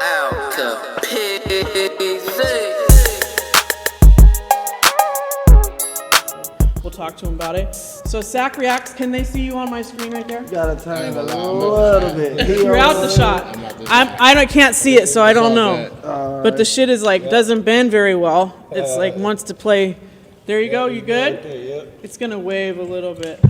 Out to PZ. We'll talk to him about it. So SacReacts, can they see you on my screen right there? You gotta turn it a little bit. You're out the shot. I can't see it, so I don't know. But the shit is like doesn't bend very well. It's like wants to play. There you go. You good? It's gonna wave a little bit.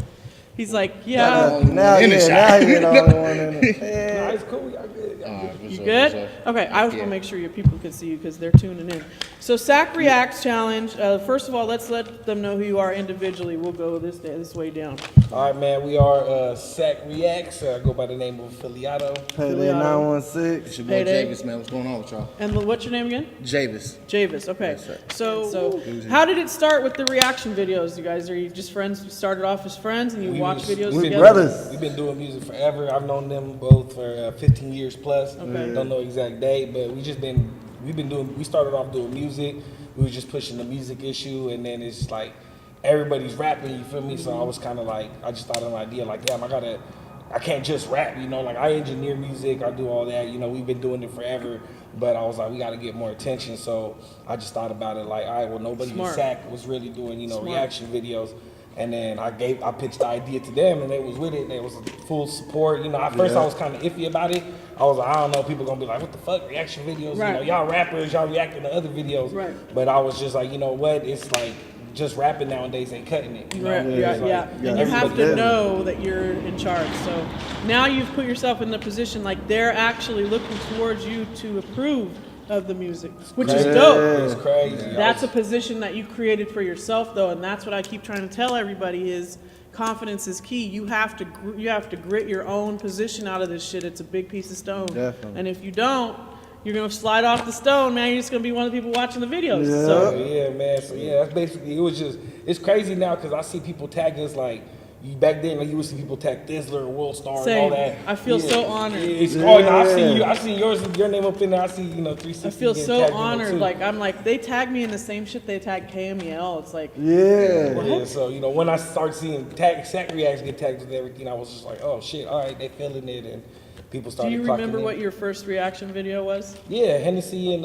He's like, yeah. Now you're the only one in it. Nah, it's cool. Y'all good. You good? Okay, I was going to make sure your people could see you because they're tuning in. So SacReacts challenge. First of all, let's let them know who you are individually. We'll go this way down. All right, man. We are SacReacts. I go by the name of Filiato. Payday 916. It's your boy Payday. Javis, man. What's going on with y'all? And what's your name again? Javis. Javis. Okay. Yes, sir. So how did it start with the reaction videos, you guys? Are you just friends? You started off as friends and you watch videos we together? brothers. We've been doing music forever. I've known them both for 15 years plus. Okay. Don't know exact date, but we started off doing music. We were just pushing the music issue, and then it's like everybody's rapping, you feel me? So I was kind of like, I just thought of an idea like, damn, I can't just rap, you know, like I engineer music, I do all that, you know, we've been doing it forever, but I was like, we got to get more attention. So I just thought about it like, all right, well, nobody in SAC was really doing, you know, reaction videos. And then I pitched the idea to them, and they was with it, and they was full support. You know, at first I was kind of iffy about it. I was like, I don't know, people gonna be like, what the fuck, reaction videos? Right. You know, y'all rappers, y'all reacting to other videos. Right. But I was just like, you know what? It's like just rapping nowadays ain't cutting it. You know? Right, yeah. And you have to know that you're in charge. So now you've put yourself in the position like they're actually looking towards you to approve of the music, which is dope. It's crazy. That's a position that you created for yourself, though, and that's what I keep trying to tell everybody is confidence is key. You have to grit your own position out of this shit. It's a big piece of stone. Definitely. And if you don't, you're gonna slide off the stone, man. You're just gonna be one of the people watching the videos. Yeah. So Yeah, man. So yeah, that's basically it's crazy now because I see people tag us like. Back then, like you would see people tag Thizzler, World Star, Same. and all that. I feel so honored. I've seen your name up in there. I see, 360. I feel getting so tagged in there, honored. too. Like I'm like they tag me in the same shit they tag KMEL. It's like Yeah, so when I started seeing SacReacts get tagged with everything, I was just like, oh shit, all right, they feeling it, and people do started. you remember in. what your first reaction video was? Yeah, Hennessy and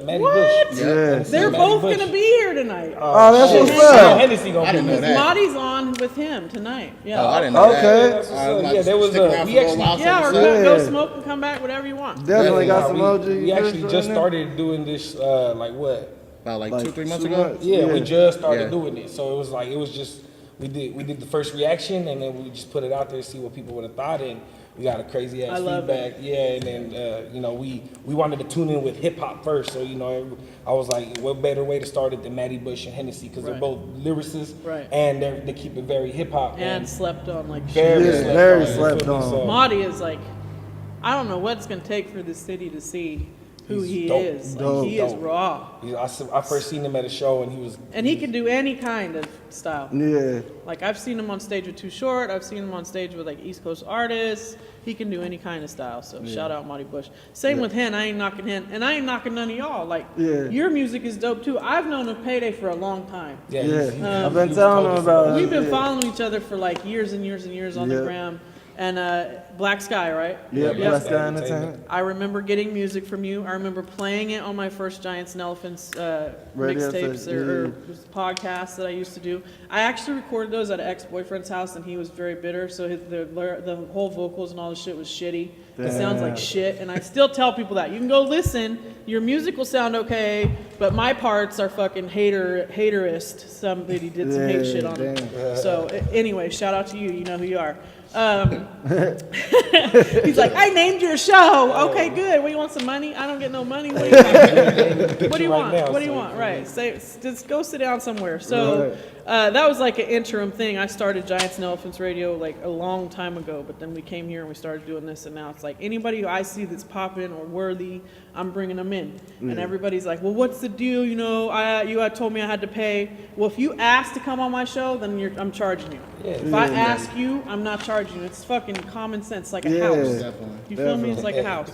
Matty What? Bush. Yeah. They're both gonna be here tonight. Oh, that's shit. what's up. Hennessy gonna I didn't be know here. that. Marty's on with him tonight. Yeah. Oh, I didn't know Okay. that. That's what's All right, up. Yeah, there was stick around we for a actually while. Yeah, or Yeah. go smoke and come back, whatever you want. Definitely got some we OG. actually Chris just right started doing this like what? About like Like 2-3 months 2 ago? months. Yeah, we Yeah. just started Yeah. doing it. So it was just we did the first reaction and then we just put it out there to see what people would have thought, and we got a crazy I ass love feedback. Yeah, and then we wanted to tune in with hip hop first. So I was like, what better way to start it than Matty Bush and Hennessy because they're Right. both lyricists, Right. and they keep it very hip hop And slept on like very shit. Yeah, slept very on, you slept feel me? on. So, Marty is like, I don't know what it's gonna take for this city to see who He's he dope. is. Like, Dope. he is Dope. raw, I first seen him at a show and he was. and he can do any kind of style. Yeah. Like I've seen him on stage with Too Short. I've seen him on stage with like East Coast artists. He can do any kind of style. So shout out Marty Bush. Same with Hen. I ain't knocking Hen, and I ain't knocking none of y'all. Like your music is dope too. I've known of Payday for a long time. Yeah, Yeah. I've been telling them about it. We've been following each other for like years and years and years on the Yeah. gram. And Black Sky, right? Yeah, Yeah. Black Sky Entertainment. I remember getting music from you. I remember playing it on my first Giants and Elephants Radio mixtapes station, or podcasts that I used to do. I actually recorded those at an ex-boyfriend's house, and he was very bitter. So the whole vocals and all the shit was shitty. It sounds like shit, and I still tell people that. You can go listen. Your music will sound okay, but my parts are fucking haterist. Somebody did some hate shit on it. So anyway, shout out to you. You know who you are. He's like, I named your show. Okay, good. What, you want some money? I don't get no money. What do you want? What do you want? What do you want? Right. Just go sit down somewhere. So that was like an interim thing. I started Giants and Elephants Radio like a long time ago, but then we came here and we started doing this, and now it's like anybody who I see that's popping or worthy, I'm bringing them in. And everybody's like, well, what's the deal? You know, you had told me I had to pay. Well, if you ask to come on my show, then I'm charging you. If I ask you, I'm not charging you. It's fucking common sense, like a house. Definitely. You feel me? It's like a house.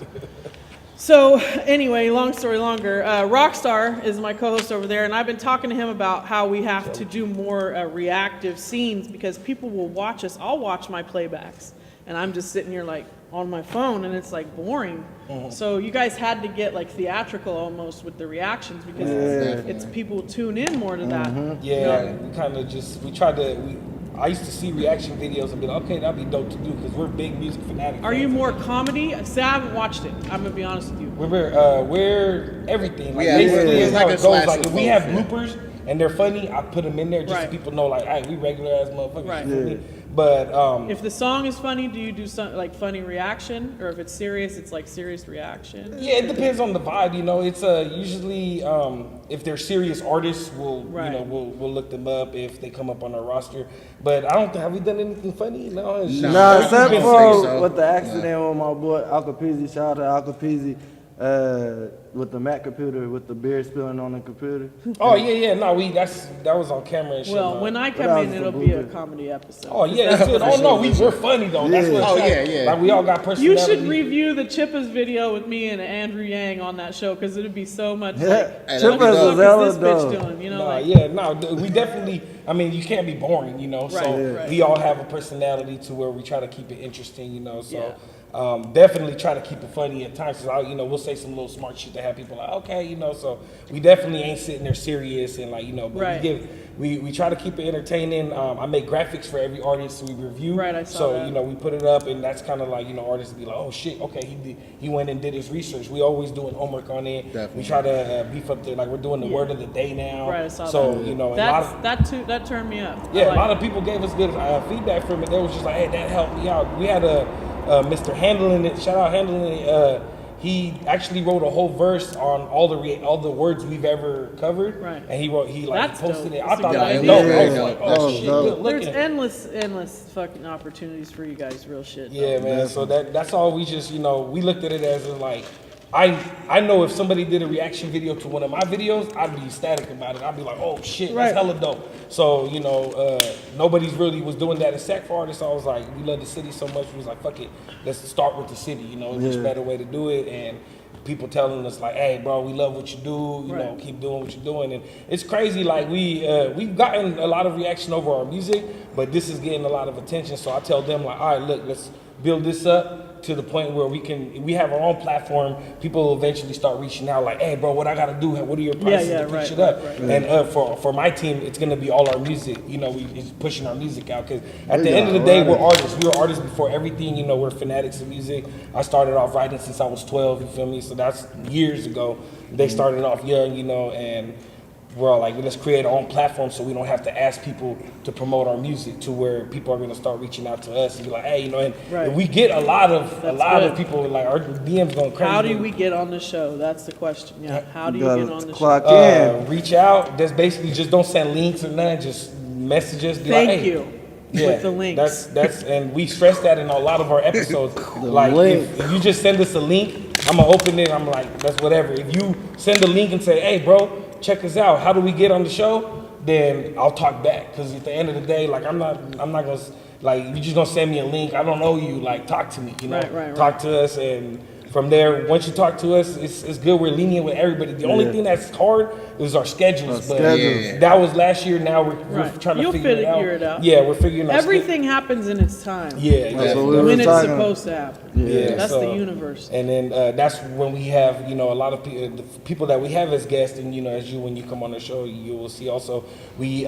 So anyway, long story longer, Rockstar is my co-host over there, and I've been talking to him about how we have to do more reactive scenes because people will watch us. I'll watch my playbacks, and I'm just sitting here like on my phone, and it's like boring. So you guys had to get like theatrical almost with the reactions because it's people tune in more to that. Yeah, we kind of just I used to see reaction videos and be like, okay, that'd be dope to do because we're big music fanatics. Are you more comedy? See, I haven't watched it. I'm gonna be honest with you. We're everything. Like basically, it's how it goes. Like if we have bloopers and they're funny, I put them in there just so people know, like, hey, we regular ass motherfuckers. Right. You feel me? But if the song is funny, do you do something like funny reaction, or if it's serious, it's like serious reaction? Yeah, it depends on the vibe. You know, it's usually if they're serious artists, we'll we'll look them up if they come up on our roster. But I don't think have we done anything funny? No, except for with the accident with my boy Alcapeezy. Shout out to Alcapeezy. With the Mac computer, with the beer spilling on the computer. Oh yeah, no, that was on camera and shit. Well, when I come in, it'll be a comedy episode. Oh yeah, that's it. Oh no, we're funny though. That's what like we all got personality. You should review the Chippas video with me and Andrew Yang on that show because it'd be so much like Chippas is hella this bitch doing, you know? We definitely. I mean, you can't be boring, you know. We all have a personality to where we try to keep it interesting, you know. So. Definitely try to keep it funny at times. Cause we'll say some little smart shit to have people like, okay, you know. So we definitely ain't sitting there serious and like, you know. But we try to keep it entertaining. I make graphics for every artist we review. I saw that. You know, we put it up, and that's kind of like, you know, artists be like, oh shit, okay, he went and did his research. We always doing homework on it. Definitely. We try to beef up like we're doing the word of the day now. I saw so that. you know, that turned me up. Yeah, a lot of people gave us good feedback from it. They was just like, hey, that helped me out. We had Mr. Handling It, shout out Handling It. He actually wrote a whole verse on all the words we've ever covered, and he posted it. I thought that was dope. I was like, oh shit, good looking. There's endless fucking opportunities for you guys, real shit. Yeah, man. So that's all. We just we looked at it as like. I know if somebody did a reaction video to one of my videos, I'd be ecstatic about it. I'd be like, oh shit, that's hella dope. So, nobody's really was doing that at Sac for artists. So I was like, we love the city so much. We was like, fuck it, let's start with the city. It's just a better way to do it. And people telling us like, hey, bro, we love what you do. You know, keep doing what you're doing. And it's crazy. Like we've gotten a lot of reaction over our music, but this is getting a lot of attention. So I tell them like, all right, look, let's build this up to the point where we have our own platform. People will eventually start reaching out like, hey bro, what I gotta do? What are your prices to push it up? And for my team, it's gonna be all our music. It's pushing our music out because at the end of the day, we're artists. We were artists before everything. We're fanatics of music. I started off writing since I was 12. You feel me? So that's years ago. They started off young, and we're all like, let's create our own platform so we don't have to ask people to promote our music to where people are going to start reaching out to us and be like, hey, and we get a lot of people like our DMs going crazy. How do we get on the show? That's the question. Yeah. How do you get on the show? Reach out. That's basically just don't send links or nothing. Just messages. Thank you. Yeah, with the links. That's and we stress that in a lot of our episodes. Like if you just send us a link, I'm gonna open it. I'm like, that's whatever. If you send a link and say, hey, bro, check us out. How do we get on the show? Then I'll talk back. Because at the end of the day, like I'm not gonna like you just gonna send me a link. I don't know you. Like talk to me. Talk to us, and from there, once you talk to us, it's good. We're lenient with everybody. The only thing that's hard is our schedules. That was last year. Now we're trying to figure it out. Yeah, we're figuring out. Everything happens in its time. Yeah, when it's supposed to happen. Yeah, that's the universe. And then that's when we have a lot of people that we have as guests, and when you come on the show, you will see also we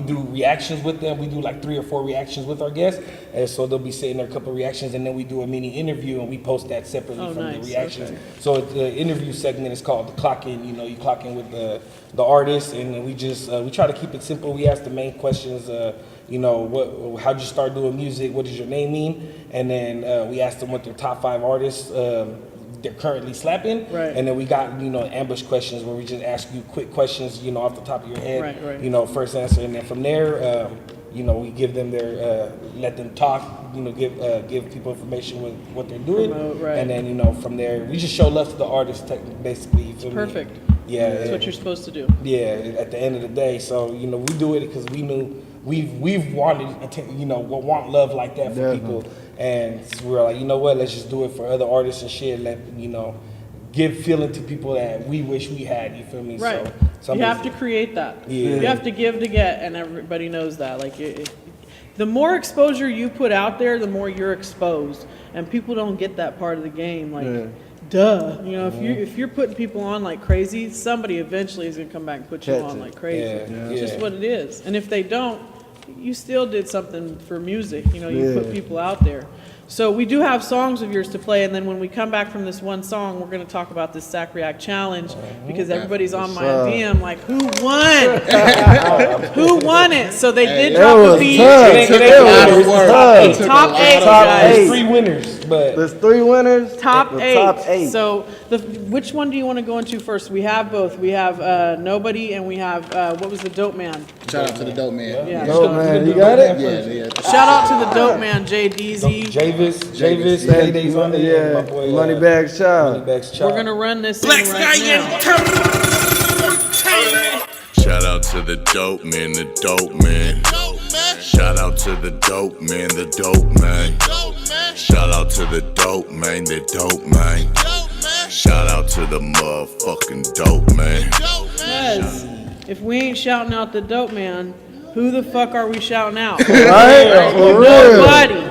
do reactions with them. We do like 3 or 4 reactions with our guests, and so they'll be sitting there, a couple of reactions, and then we do a mini interview, and we post that separately from the reactions. Okay. So the interview segment is called the clock in. You clock in with the artist, and we just we try to keep it simple. We ask the main questions. How'd you start doing music? What does your name mean? And then we asked them what their top 5 artists they're currently slapping. Right. And then we got ambush questions where we just ask you quick questions off the top of your head. Right. First answer, and then from there we give them their let them talk. Give people information with what they're doing. And then from there we just show love to the artist basically. Perfect. Yeah, that's what you're supposed to do. Yeah, at the end of the day, so we do it because we knew we've wanted want love like that for people, and so we're like, let's just do it for other artists and shit. Let give feeling to people that we wish we had. You feel me? Right. So you have to create that. Yeah. You have to give to get, and everybody knows that. Like the more exposure you put out there, the more you're exposed, and people don't get that part of the game. Like, duh, you know, if you're putting people on like crazy, somebody eventually is gonna come back and put you on like crazy. It's just what it is. And if they don't, you still did something for music. You know, you put people out there. So we do have songs of yours to play, and then when we come back from this one song, we're going to talk about this SacReact challenge because everybody's on my DM like, who won? Who won it? So they did drop a beat. Top eight, guys. There's 3 winners, but there's 3 winners. Top 8. So which one do you want to go into first? We have both. We have Nobody, and we have what was the Dope Man? Shout out to the Dope Man. Yeah. Dope Man, you got it? Yeah. Shout out to the Dope Man, JDZ. Javis, Days on there. My boy, Moneybags Child. We're gonna run this thing right now. Shout out to the Dope Man, the Dope Man. Shout out to the Dope Man, the Dope Man. Shout out to the Dope Man, the Dope Man. Shout out to the motherfucking Dope Man. Because if we ain't shouting out the Dope Man, who the fuck are we shouting out? Right? For real. Nobody.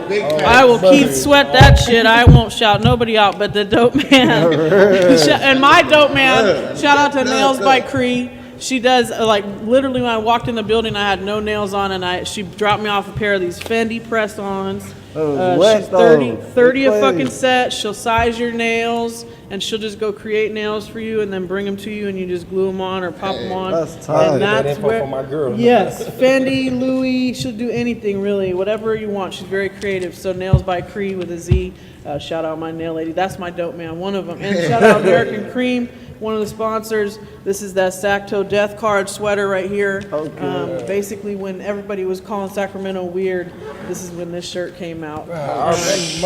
I will Keith Sweat that shit. I won't shout nobody out but the Dope Man. And my Dope Man, shout out to Nails by Cree. She does, like, literally when I walked in the building, I had no nails on, and she dropped me off a pair of these Fendi press-ons. She's 30 a fucking set. She'll size your nails, and she'll just go create nails for you and then bring them to you, and you just glue them on or pop them on. That's tight. And that's info for my girl. Yes, Fendi, Louis, she'll do anything really, whatever you want. She's very creative. So Nails by Cree with a Z. Shout out my nail lady. That's my Dope Man, one of them. And shout out American Cream, one of the sponsors. This is that Sacto Death Card sweater right here. Okay. Basically, when everybody was calling Sacramento weird, this is when this shirt came out. Who's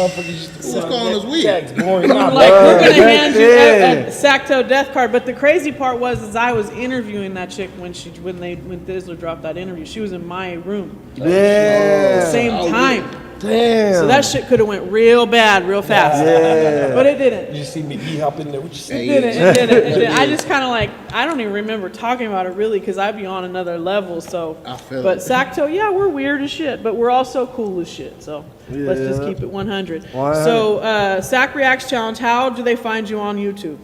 calling us weird? We're gonna hand you a Sacto Death Card. But the crazy part was I was interviewing that chick when Thizzler dropped that interview. She was in my room. Yeah. At the same time. Damn. So that shit could have went real bad, real fast. Yeah. But it didn't. You see McYeee hop in there. What you say? It didn't. I just kind of like, I don't even remember talking about it really because I'd be on another level. So, I feel but it. Sacto, yeah, we're weird as shit, but we're also cool as shit. So let's just keep it 100. So SacReacts Challenge, how do they find you on YouTube?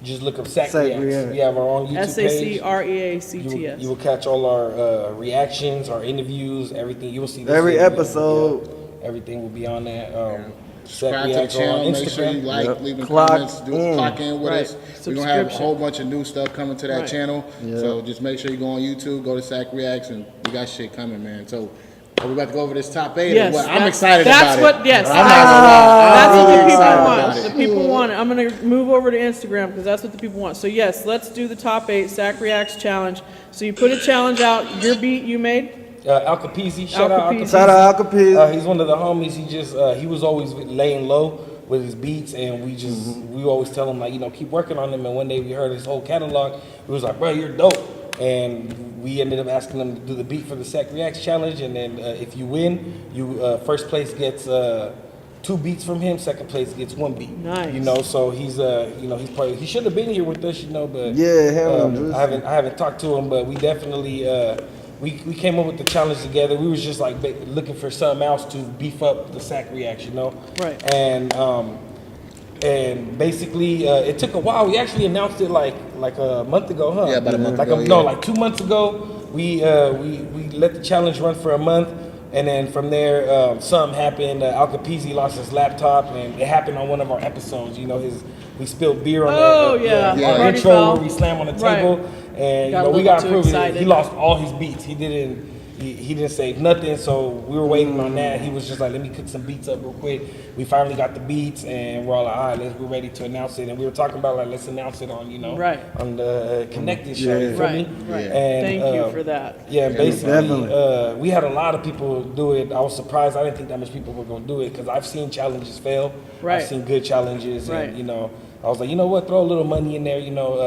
Just look up SacReacts. We have our own YouTube page. SacReacts. You will catch all our reactions, our interviews, everything. You will see this every episode. Everything will be on there. Subscribe to the channel. Make sure you like, leave comments, clock in with us. We're going to have a whole bunch of new stuff coming to that channel. So just make sure you go on YouTube, go to SacReacts, and we got shit coming, man. So we're about to go over this top 8. Yes, I'm excited about it. Yes, I'm not gonna lie. that's I'm what really the people excited want. about it. The people want it. I'm going to move over to Instagram because that's what the people want. So yes, let's do the top 8 SacReacts Challenge. So you put a challenge out, your beat you made. Al Capizzi, shout out Al Capizzi. Shout out Al Capizzi. He's one of the homies. He was always laying low with his beats, and we always tell him, like, you know, keep working on them. And one day we heard his whole catalog. We was like, bro, you're dope. And we ended up asking him to do the beat for the SacReacts Challenge. And then if you win, first place gets 2 beats from him. Second place gets 1 beat. Nice. You know, so he's he's probably, he should have been here with us, you know, but I haven't talked to him, but we definitely we came up with the challenge together. We was just like looking for something else to beef up the SacReacts, you know. Right. And basically, it took a while. We actually announced it like a month ago, huh? Yeah, about a month ago. No, like 2 months ago. We let the challenge run for a month, and then from there, something happened. Al Capizzi lost his laptop, and it happened on one of our episodes. You know, we spilled beer on our intro where we slam on the table, and we got to prove it. He lost all his beats. He didn't save nothing, so we were waiting on that. He was just like, let me cook some beats up real quick. We finally got the beats, and we're all like, all right, we're ready to announce it. And we were talking about, like, let's announce it on, on the Connected show, you feel me? Right. And, thank you for that. Yeah, basically, we had a lot of people do it. I was surprised. I didn't think that much people were going to do it, because I've seen challenges fail. Right. I've seen good challenges, and, I was like, you know what? Throw a little money in there,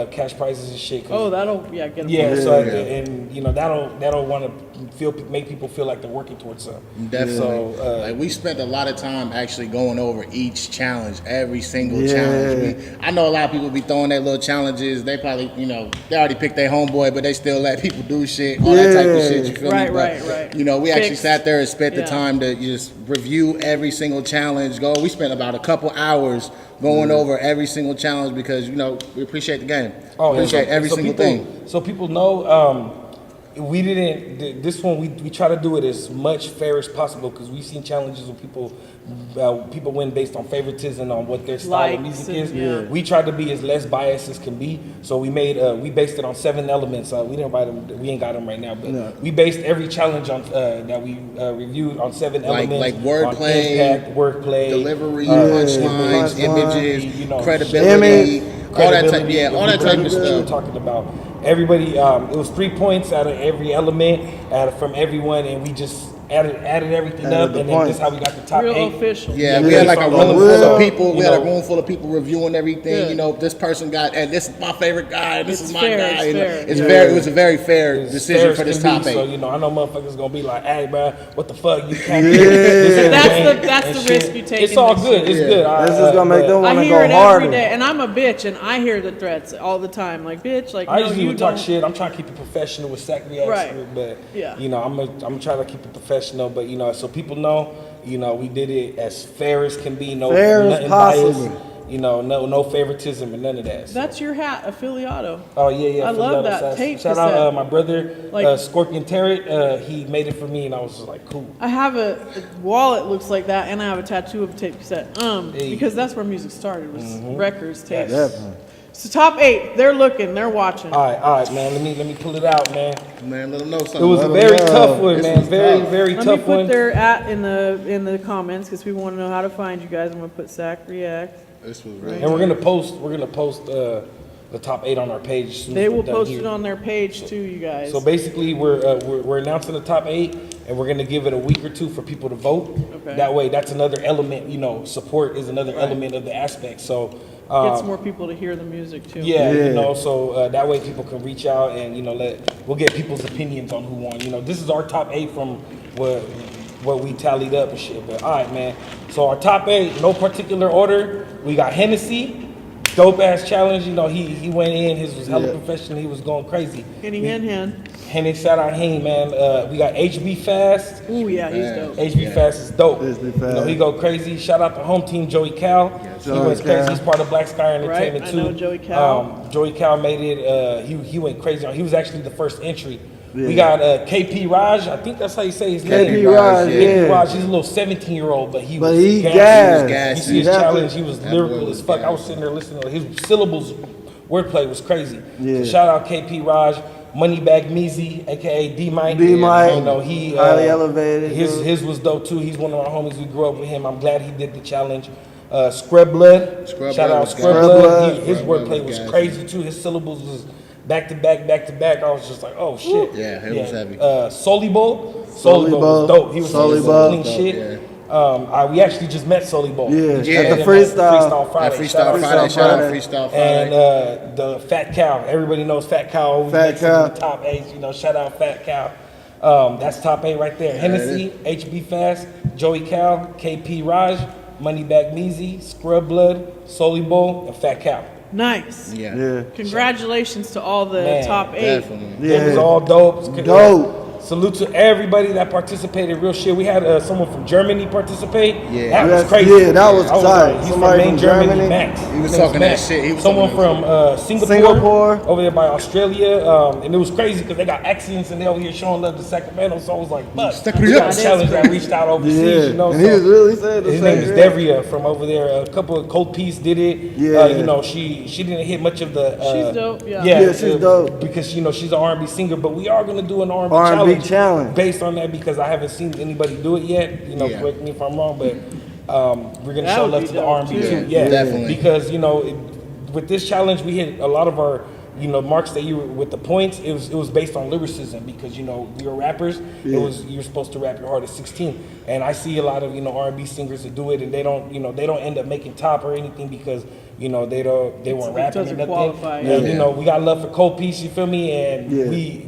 cash prizes and shit. That'll get them. Yeah, so and that'll want to make people feel like they're working towards something. Definitely. So, like we spent a lot of time actually going over each challenge, every single challenge. I know a lot of people be throwing their little challenges. They probably, you know, they already picked their homeboy, but they still let people do shit, all that type of shit. You feel me? But, you know, we actually sat there and spent the time to just review every single challenge. We spent about a couple hours going over every single challenge because, you know, we appreciate the game. Appreciate every single thing. So people know we didn't. This one we try to do it as much fair as possible because we've seen challenges where people win based on favoritism on what their style of music is. We tried to be as less biased as can be. So we based it on 7 elements. We didn't write them. We ain't got them right now, but we based every challenge on that we reviewed on 7 elements. Like wordplay, delivery, punchlines, images, you know, credibility, all that type of stuff. We're talking about. Everybody, it was 3 points out of every element, from everyone, and we just added everything up, and then that's how we got the top 8. Official. Yeah, we had like a room full of people. We had a room full of people reviewing everything. You know, this person got, and this is my favorite guy. This is my guy. It was a very fair decision for this top 8. So you know, I know motherfuckers gonna be like, "Hey, bro, what the fuck? You can't." That's the risk you take. It's all good. It's good. This is gonna make them want to go harder. I hear it every day, and I'm a bitch, and I hear the threats all the time. Like, bitch, like, I usually would talk shit. I'm trying to keep it professional with SacReacts, but you know, I'm trying to keep it professional. But you know, so people know, you know, we did it as fair as can be. Nothing biased. You know, no favoritism and none of that. So. That's your hat, Affiliato. Oh yeah. I love that tape. Shout out my brother, Scorpion Tarrant. He made it for me, and I was just like, cool. I have a wallet looks like that, and I have a tattoo of a tape cassette. Because that's where music started was records, tapes. Definitely. So top 8, they're looking, they're watching. All right, man. Let me pull it out, man. Man, let them know something. It was a very tough one, man. Very tough one. Let me put their at in the comments because we want to know how to find you guys. I'm gonna put SacReacts. This was really. And we're gonna post the top 8 on our page. They will post it on their page too, you guys. So basically, we're announcing the top 8, and we're gonna give it a week or 2 for people to vote. Okay. That way, that's another element. You know, support is another element of the aspect. So. Gets more people to hear the music too. Yeah, you know, so that way people can reach out and, you know, we'll get people's opinions on who won. You know, this is our top 8 from what we tallied up and shit. But all right, man. So our top 8, no particular order. We got Hennessy, dope ass challenge. You know, he went in. His was hella professional. He was going crazy. Henny, shout out Henny, man. We got HB Fast. Ooh, yeah, he's dope. HB Fast is dope. You know, he go crazy. Shout out to home team Joey Cal. He went crazy. He's part of Black Sky Entertainment too. I know Joey Cal. Joey Cal made it. He went crazy. He was actually the first entry. We got KP Raj. I think that's how you say his name. KP Raj, KP Raj. He's a little 17-year-old, but he was gassed. You see his challenge. He was lyrical as fuck. I was sitting there listening to his syllables. Wordplay was crazy. So shout out KP Raj. Moneybag Meezy, aka D-Mike. You know, he highly elevated. His was dope too. He's one of our homies. We grew up with him. I'm glad he did the challenge. Scrub Blood. Shout out Scrub Blood. His wordplay was crazy too. His syllables was back to back. I was just like, oh shit. Yeah, it was heavy. Solibo was dope. He was saying some clean shit. Yeah. We actually just met Solibo. At the Freestyle Friday. Shout out Freestyle Friday. And the Fat Cow. Everybody knows Fat Cow. Always makes it to the top 8. You know, shout out Fat Cow. That's top 8 right there. Hennessy, HB Fast, Joey Cal, KP Raj, Moneybag Meezy, Scrub Blood, Solibo, and Fat Cow. Nice. Yeah. Congratulations to all the top 8. Definitely. It was all dope. Dope. Salute to everybody that participated. Real shit. We had someone from Germany participate. Yeah, that was crazy. Yeah, that was exciting. He's Somebody from Germany, Max. He was talking that shit. He was someone from Singapore over there by Australia, and it was crazy because they got accents and they over here showing love to Sacramento. So I was like, "Fuck!" We got a challenge that reached out overseas. You know, and he was really saying his name is Devria from over there. A couple of Cold Piece did it. Yeah, you know, she didn't hit much of the. She's dope. Yeah, she's dope because you know she's an R&B singer. But we are gonna do an R&B challenge based on that because I haven't seen anybody do it yet. You know, correct me if I'm wrong, but we're gonna show love to the R&B too. Yeah, definitely. Because you know, with this challenge, we hit a lot of our marks that you were with the points. It was based on lyricism because you know we were rappers. You're supposed to rap your heart at 16, and I see a lot of R&B singers that do it, and they don't end up making top or anything because they weren't rapping or nothing. Qualify, and you know we got love for Cold Piece. You feel me? And we.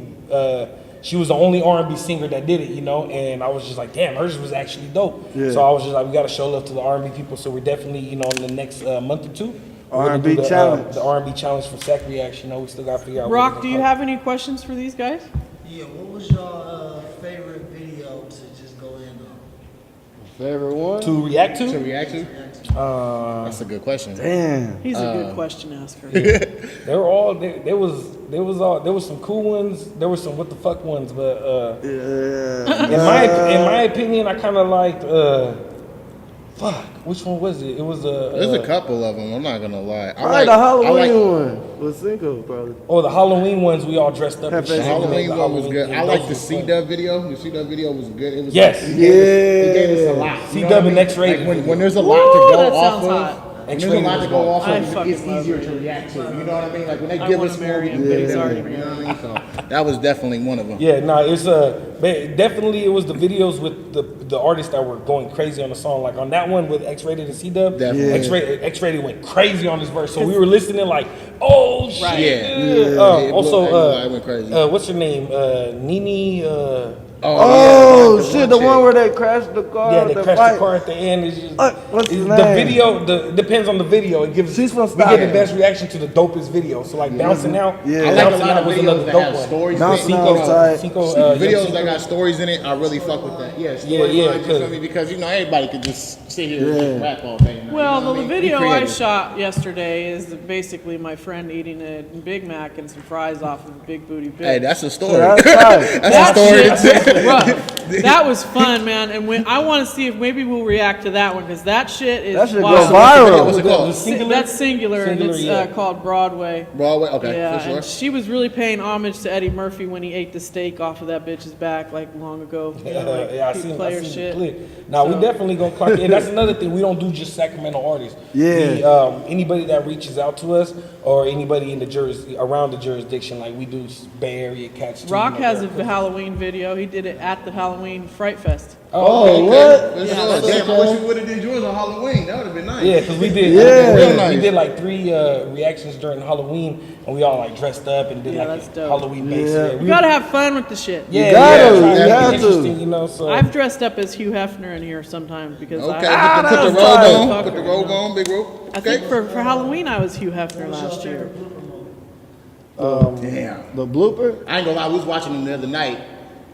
she was the only R&B singer that did it, you know, and I was just like, damn, hers was actually dope. Yeah. So I was just like, we got to show love to the R&B people. So we're definitely, you know, in the next month or two, R&B challenge. The R&B challenge from SacReacts. You know, we still got to figure out. Rock, do you have any questions for these guys? Yeah, what was your favorite video to just go in on? Favorite one? To react to? To react to? That's a good question. Damn. He's a good question asker. They were all there was some cool ones. There were some what the fuck ones, but in my opinion, I kind of liked fuck. Which one was it? It was There's a couple of them. I'm not gonna lie. Probably the Halloween one with Cinco, probably. Oh, the Halloween ones we all dressed up. The Halloween one was good. I like the C-Dub video. The C-Dub video was good. It was yes. It gave us a lot. C-Dub and X-Rated. Like when there's a lot to go off of. Hot. When there's a lot to go off of, it's easier to react to. You know what I mean? Like when they give us more, you know what I mean? So that was definitely one of them. Yeah, no, it's definitely it was the videos with the artists that were going crazy on the song. Like on that one with X-Rated and C-Dub, X-Rated went crazy on this verse. So we were listening like, oh shit. Also, went crazy. What's her name? Nene. Shit, the one where they crashed the car. Yeah, they crashed the car at the end. It's just, what's the the name? video depends on the video. It gives She's from we get the best reaction to the dopest video. So like bouncing out. Yeah. I like a Bouncing lot out of was videos another that dope have one. stories. Bouncing outside. Videos that got stories in it, I really fuck with that. Yeah, storylines, you feel me? Because you know everybody could just sit here and rap all day. Well, you know what I the mean? video Be I creative. shot yesterday is basically my friend eating a Big Mac and some fries off of a Big Booty Big. Hey, that's a story. That's right. That's a story. Shit was rough. That was fun, man. And I want to see if maybe we'll react to that one because that shit is That should go wild. viral. What's it called? That's singular, and it's yeah. called Broadway. Broadway, okay, Yeah, for sure. and she was really paying homage to Eddie Murphy when he ate the steak off of that bitch's back like long ago. You know, like I Pete seen Player the shit. clip. Now we definitely gonna clock in. That's another thing. We don't do just Sacramento artists. Yeah. Anybody that reaches out to us or anybody in the around the jurisdiction, like we do Bay Area cats. Too, Rock you know, has a Halloween video. He did it at the Halloween Fright Fest. Oh, what? Damn, I wish we would have did yours on Halloween. That would have been nice. Yeah, because we did. real nice. We did like 3 reactions during Halloween, and we all like dressed up and did that's like dope. Halloween based. Yeah. You gotta have fun with the shit. Yeah, gotta, try you to have be to. interesting, you know. So I've dressed up as Hugh Hefner in here sometimes because Okay, I put the that's robe tight. on. Put the robe on, big robe. I think for Halloween I was Hugh Hefner last year. Damn. The blooper? I ain't gonna lie, we was watching them the other night,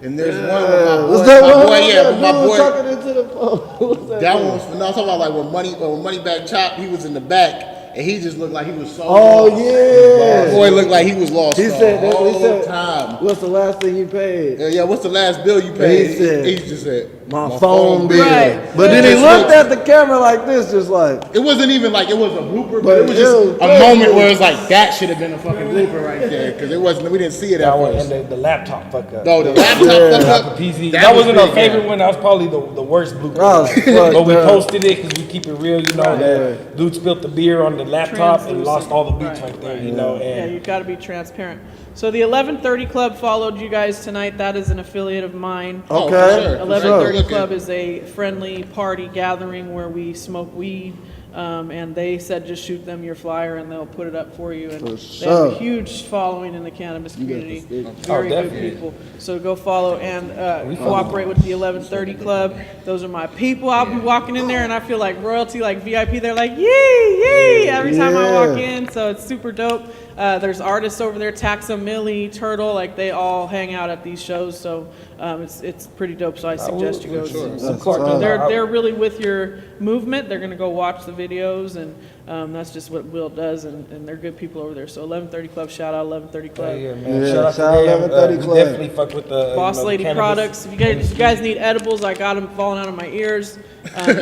and there's one with my boy. Talking into the phone. That one was, no, I'm talking about like when Moneybag Chop, he was in the back, and he just looked like he was so lost. yeah. Boy looked like he was lost He the said, whole time. what's the last thing you paid? Yeah, what's the last bill you paid? He said, he just said, my phone bill. Right. But then he looked at the camera like this, just like, It wasn't even like it was a blooper, but But it was it just was a crazy. moment where it's like that should have been a fucking blooper right there, because it wasn't. We didn't see it at that one first. and the laptop fuck up. No, the laptop fuck up. PZ. That wasn't was our big, favorite man. one. That was probably the worst blooper. That was fucked But we up. posted it because we keep it real, you know. That dude spilled the beer on the laptop and Translucent. lost all the beats Right. right there, you know. Yeah, And you've got to be transparent. So the 1130 Club followed you guys tonight. That is an affiliate of mine. Oh, for Okay. sure, for 1130 sure. Club is a friendly party gathering where we smoke weed. And they said just shoot them your flyer and they'll put it up for you. And they have sure. a huge following in the cannabis community. Very good definitely. people. So go follow and cooperate with the 1130 Club. Those are my people. I'll be walking in there and I feel like royalty, like VIP. They're like, yee, every time I walk in. So it's super dope. There's artists over there, Taxa, Millie, Turtle, like they all hang out at these shows. So it's pretty dope. So I suggest you go support them. They're really with your movement. They're going to go watch the videos, and that's just what Will does, and they're good people over there. So 1130 Club, shout out 1130 Club. yeah, man. Yeah, Shout out shout out to them. 1130 We Club. definitely fuck with the Boss you know, Lady cannabis. Products. If you guys need edibles, I got them falling out of my ears.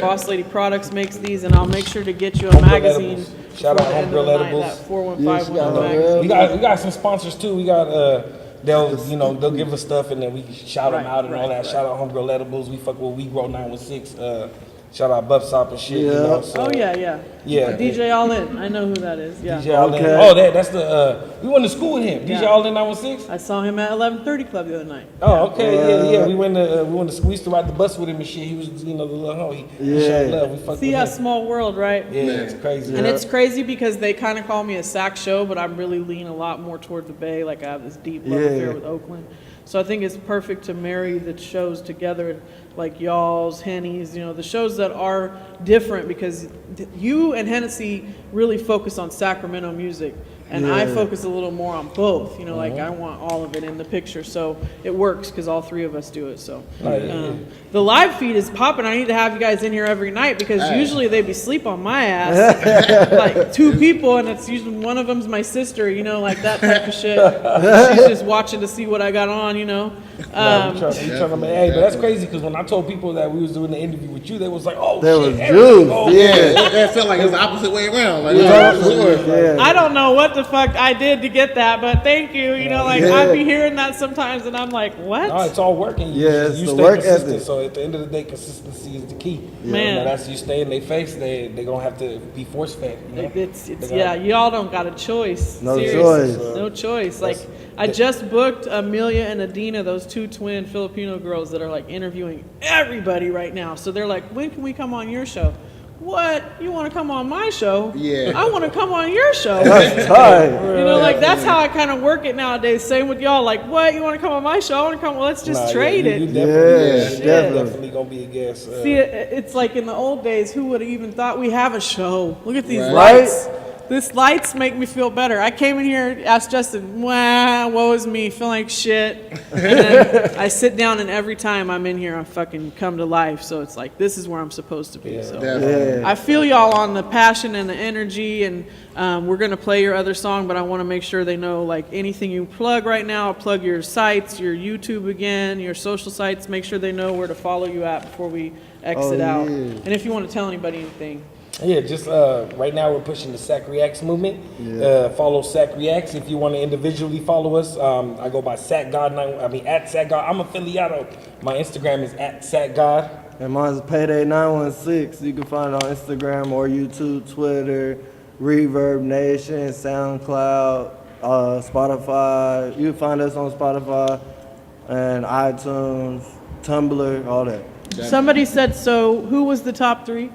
Boss Lady Products makes these, and I'll make sure to get you a Homegirl magazine. Edibles. Shout out before the end of Homegirl the night, Edibles. That 4151 Yes, magazine. We got some sponsors too. We got they'll give us stuff and then we shout them out and all that. Shout out Homegirl Edibles. We fuck with We Grow 916. Shout out Buff Sop and shit. You know, so, Oh yeah. Yeah. DJ All In. I know who that is. Yeah. DJ All In. Okay. Oh, that's the we went to school with him. DJ All In 916. I saw him at 1130 Club the other night. Oh, okay, yeah. We went to we used to ride the bus with him and shit. He was the little homie. He showed love. We fucked See with a him. small world, right? Yeah, it's crazy. And it's crazy because they kind of call me a sack show, but I'm really lean a lot more toward the Bay. Like I have this deep love affair with Oakland. So I think it's perfect to marry the shows together, like y'all's, Henny's, you know, the shows that are different, because you and Hennessy really focus on Sacramento music. And I focus a little more on both, you know, like I want all of it in the picture. So it works because all three of us do it. So the live feed is popping. I need to have you guys in here every night, because usually they be sleep on my ass. Like 2 people, and it's usually one of them's my sister, you know, like that type of shit. She's just watching to see what I got on, you know. Hey, but that's crazy, because when I told people that we was doing the interview with you, they was like, oh, that shit. was juice. That felt like it was the opposite way around. Like, I don't know what the fuck I did to get that, but thank you. You know, like I be hearing that sometimes, and I'm like, what? No, it's all working. You it's the stay work consistent. ethic. So at the end of the day, consistency is the key. Man. You know, that's you stay in their face. They gonna have to be force fed. You know? It's y'all don't got a choice. No Seriously. choice. No choice. Like I just booked Amelia and Adina, those 2 twin Filipino girls that are like interviewing everybody right now. So they're like, when can we come on your show? What? You want to come on my show? Yeah. I want to come on your show. That's tight. You know, like that's how I kind of work it nowadays. Same with y'all. Like, what? You want to come on my show? I want to come. Well, let's just trade it. You definitely gonna be a guest. See, it's like in the old days. Who would have even thought we have a show? Look at these Right. lights. These lights make me feel better. I came in here, asked Justin, woe is me, feeling like shit. And then I sit down, and every time I'm in here, I fucking come to life. So it's like, this is where I'm supposed to be. So I feel y'all on the passion and the energy, and we're going to play your other song, but I want to make sure they know, like, anything you plug right now, plug your sites, your YouTube again, your social sites, make sure they know where to follow you at before we exit out. And if you want to tell anybody anything. Yeah, just right now we're pushing the SacReacts movement. Follow SacReacts. If you want to individually follow us, I go by SacGod. at SacGod. I'm affiliado. My Instagram is at SacGod. And mine's Payday916. You can find it on Instagram or YouTube, Twitter, Reverb Nation, SoundCloud, Spotify. You can find us on Spotify and iTunes, Tumblr, all that. Somebody said, so who was the top 3?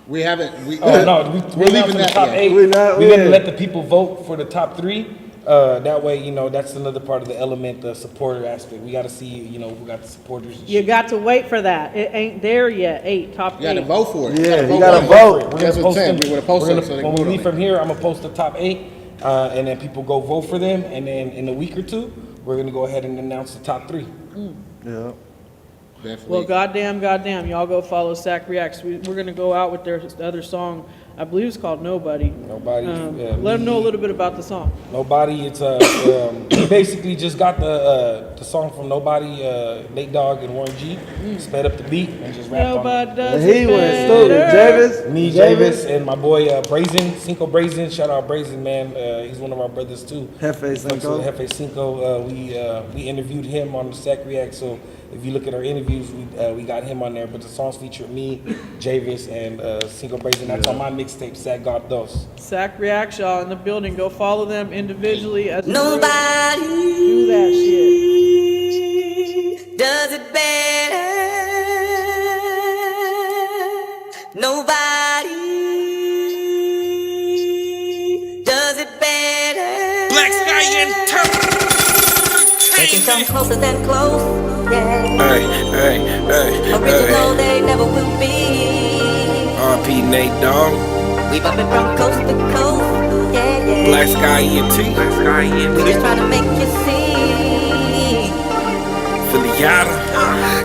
We haven't. We're leaving the top 8. We're gonna let the people vote for the top 3. That way, you know, that's another part of the element, the supporter aspect. We got to see, you know, we got the supporters. And you got to wait for that. It ain't there yet. 8, top 8. You got to vote for it. Yeah, you got to vote. That's what I'm saying. We're going to post it. When we leave from here, I'm going to post the top 8, and then people go vote for them. And then in a week or 2, we're going to go ahead and announce the top 3. Yeah. Definitely. Well, goddamn, y'all go follow SacReacts. We're going to go out with their other song. I believe it's called Nobody. Nobody. Let them know a little bit about the song. Nobody. It's we basically just got the song from Nobody. Nate Dogg and Warren G. Sped up the beat and just rapped Nobody on it. does He it went better. stupid. Javis. Me, Javis, and my boy Brazen, Cinco Brazen. Shout out Brazen, man. He's one of our brothers too. Hefe Cinco. Hefe Cinco. We interviewed him on the SacReacts. So if you look at our interviews, we got him on there. But the songs feature me, Javis, and Cinco Brazen. That's on my mixtape, Sac God Dos. SacReacts, y'all in the building. Go follow them individually as Nobody do that shit. does it better. Nobody does it better. Black Sky They can come closer than close, yeah. Hey. Original, they never will be. RP Nate Dogg. We bumpin' from coast to coast, yeah. Black Sky ENT. We just tryna make you see. Phillyada.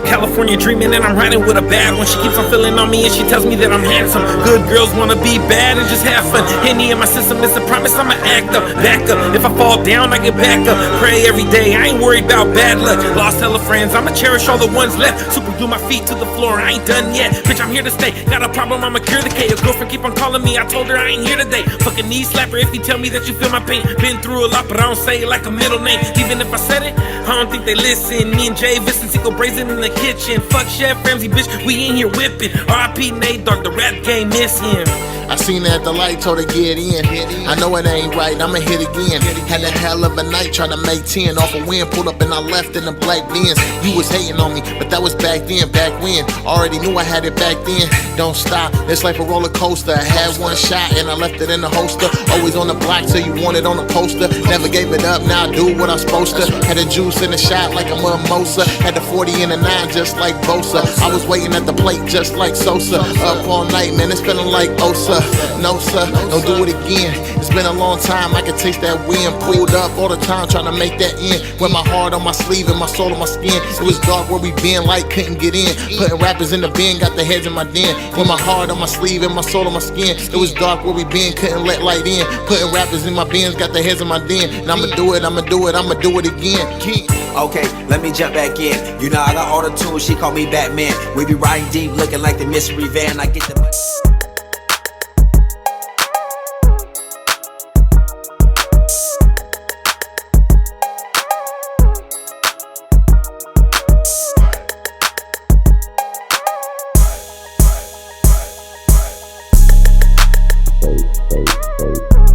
California dreaming and I'm riding with a bad one. She keeps on feeling on me and she tells me that I'm handsome. Good girls wanna be bad and just have fun. Henny in my system is a promise I'ma act up, back up. If I fall down I get back up. Pray every day, I ain't worried about bad luck. Lost hella friends, I'ma cherish all the ones left. Super glue my feet to the floor, I ain't done yet. Bitch, I'm here to stay, got a problem, I'ma cure the K. Your girlfriend keep on calling me, I told her I ain't here today. Fucking knee slapper if you tell me that you feel my pain. Been through a lot but I don't say it like a middle name. Even if I said it, I don't think they listen. Me and Javis and Cinco Brazen in the kitchen. Fuck Chef Ramsay, bitch, we in here whipping. R.I.P. Nate Dogg, the rap game miss him. I seen her at the light, told her get in. I know it ain't right, I'ma hit again. Had a hell of a night, trying to make 10 off a win. Pulled up and I left in the black Benz. You was hating on me, but that was back then, back when. Already knew I had it back then. Don't stop, it's like a roller coaster. I had one shot and I left it in the holster. Always on the block till you want it on the poster. Never gave it up, now I do what I'm supposed to. Had a juice in the shot like a mimosa. Had the 40 in the 9 just like Bosa. I was waiting at the plate just like Sosa. Up all night, man, it's feeling like Osa. No sir, don't do it again. It's been a long time, I can taste that wind. Pulled up all the time trying to make that end. With my heart on my sleeve and my soul on my skin. It was dark where we been, light couldn't get in. Putting rappers in the bin, got the heads in my den. With my heart on my sleeve and my soul on my skin. It was dark where we been, couldn't let light in. Putting rappers in my bins, got the heads in my den. And I'ma do it, I'ma do it, I'ma do it again. Okay, let me jump back in. You know I got all the tools, she call me Batman. We be riding deep, looking like the mystery van. I get the money. Hey.